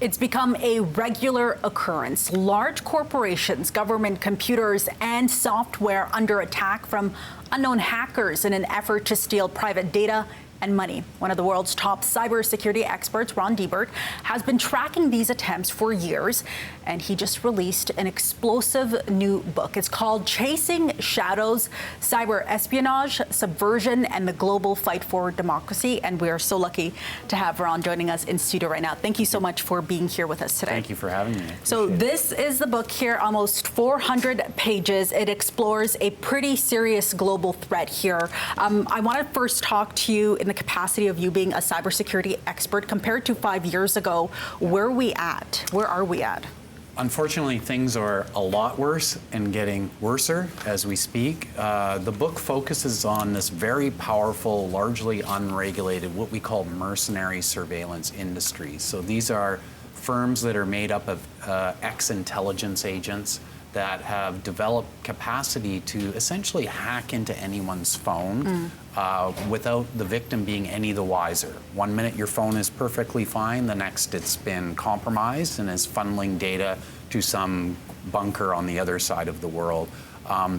It's become a regular occurrence. Large corporations, government computers, and software under attack from unknown hackers in an effort to steal private data and money. One of the world's top cybersecurity experts, Deibert, has been tracking these attempts for years, and he just released an explosive new book. It's called Chasing Shadows: Cyber Espionage, Subversion, and the Global Fight for Democracy. And we are so lucky to have Ron joining us in studio right now. Thank you so much for being here with us today. Thank you for having me. So this is the book here, almost 400 pages. It explores a pretty serious global threat here. I want to first talk to you in the capacity of you being a cybersecurity expert. Compared to 5 years ago, where are we at? Unfortunately, things are a lot worse and getting worser as we speak. The book focuses on this very powerful, largely unregulated, what we call mercenary surveillance industry. So these are firms that are made up of ex-intelligence agents that have developed capacity to essentially hack into anyone's phone without the victim being any the wiser. 1 minute your phone is perfectly fine, the next it's been compromised and is funneling data to some bunker on the other side of the world.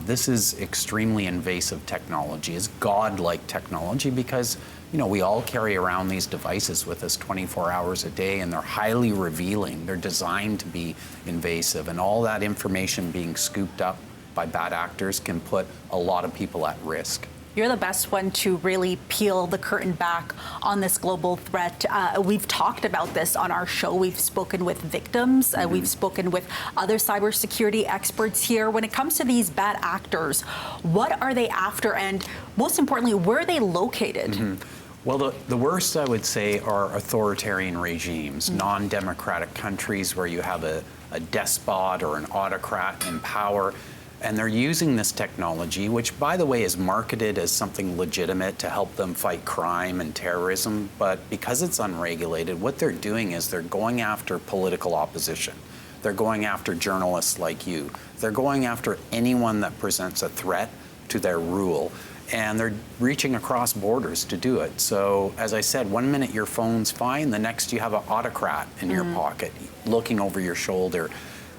This is extremely invasive technology. It's godlike technology because we all carry around these devices with us 24 hours a day, and they're highly revealing. They're designed to be invasive, and all that information being scooped up by bad actors can put a lot of people at risk. You're the best one to really peel the curtain back on this global threat. We've talked about this on our show. We've spoken with victims. We've spoken with other cybersecurity experts here. When it comes to these bad actors, what are they after? And most importantly, where are they located? Well, the worst, I would say, are authoritarian regimes, non-democratic countries where you have a despot or an autocrat in power. And they're using this technology, which, by the way, is marketed as something legitimate to help them fight crime and terrorism. But because it's unregulated, what they're doing is they're going after political opposition. They're going after journalists like you. They're going after anyone that presents a threat to their rule. And they're reaching across borders to do it. So, as I said, 1 minute your phone's fine, the next you have an autocrat in your pocket, looking over your shoulder.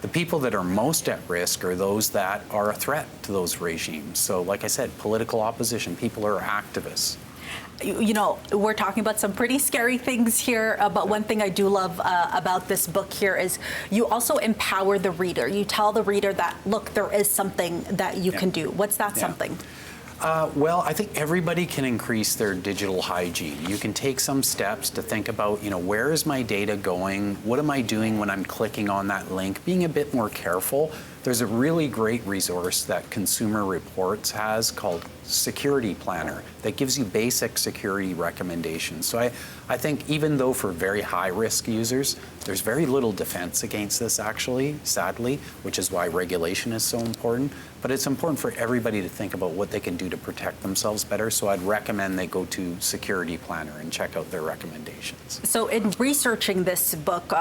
The people that are most at risk are those that are a threat to those regimes. So, like I said, political opposition, people who are activists. We're talking about some pretty scary things here, but one thing I do love about this book here is you also empower the reader. You tell the reader that, look, there is something that you can do. What's that something? Well, I think everybody can increase their digital hygiene. You can take some steps to think about, where is my data going? What am I doing when I'm clicking on that link? Being a bit more careful. There's a really great resource that Consumer Reports has called Security Planner that gives you basic security recommendations. So I think even though for very high-risk users, there's very little defense against this actually, sadly, which is why regulation is so important. But it's important for everybody to think about what they can do to protect themselves better. So I'd recommend they go to Security Planner and check out their recommendations. So in researching this book,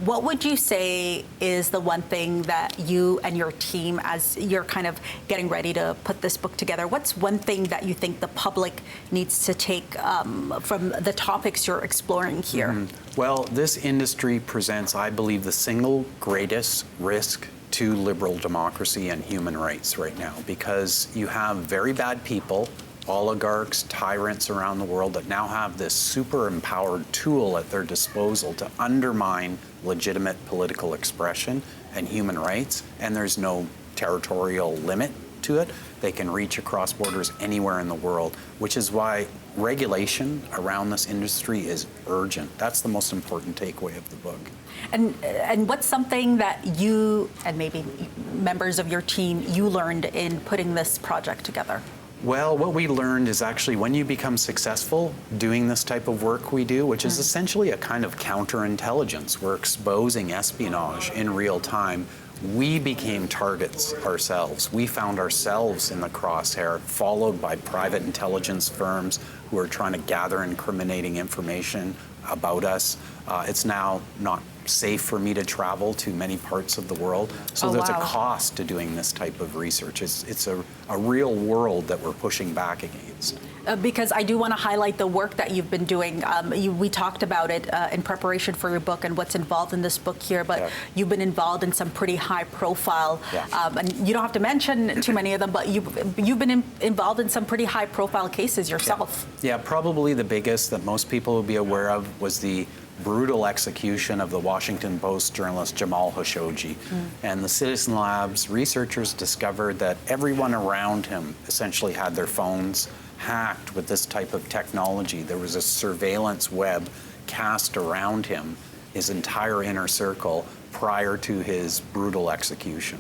what would you say is the one thing that you and your team, as you're kind of getting ready to put this book together, what's one thing that you think the public needs to take from the topics you're exploring here? Well, this industry presents, I believe, the single greatest risk to liberal democracy and human rights right now, because you have very bad people, oligarchs, tyrants around the world that now have this super empowered tool at their disposal to undermine legitimate political expression and human rights, and there's no territorial limit to it. They can reach across borders anywhere in the world, which is why regulation around this industry is urgent. That's the most important takeaway of the book. And what's something that you and maybe members of your team you learned in putting this project together? Well, what we learned is actually when you become successful doing this type of work we do, which is essentially a kind of counterintelligence, we're exposing espionage in real time, we became targets ourselves. We found ourselves in the crosshair, followed by private intelligence firms who are trying to gather incriminating information about us. It's now not safe for me to travel to many parts of the world. So Oh, there's wow. a cost to doing this type of research. It's a real world that we're pushing back against. Because I do want to highlight the work that you've been doing. We talked about it in preparation for your book and what's involved in this book here, but Yeah. you've been involved in some pretty high profile, Yeah. and you don't have to mention too many of them, but you've been involved in some pretty high profile cases yourself. Yeah, probably the biggest that most people will be aware of was the brutal execution of the Washington Post journalist Jamal Khashoggi. And the Citizen Labs researchers discovered that everyone around him essentially had their phones hacked with this type of technology. There was a surveillance web cast around him, his entire inner circle, prior to his brutal execution.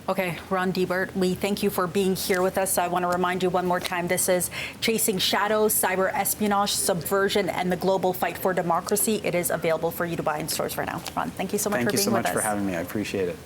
Okay, Ron Deibert, we thank you for being here with us. I want to remind you one more time, this is Chasing Shadows, Cyber Espionage, Subversion, and the Global Fight for Democracy. It is available for you to buy in stores right now. Ron, thank you so much for being with us. Thank you so much for having me. I appreciate it.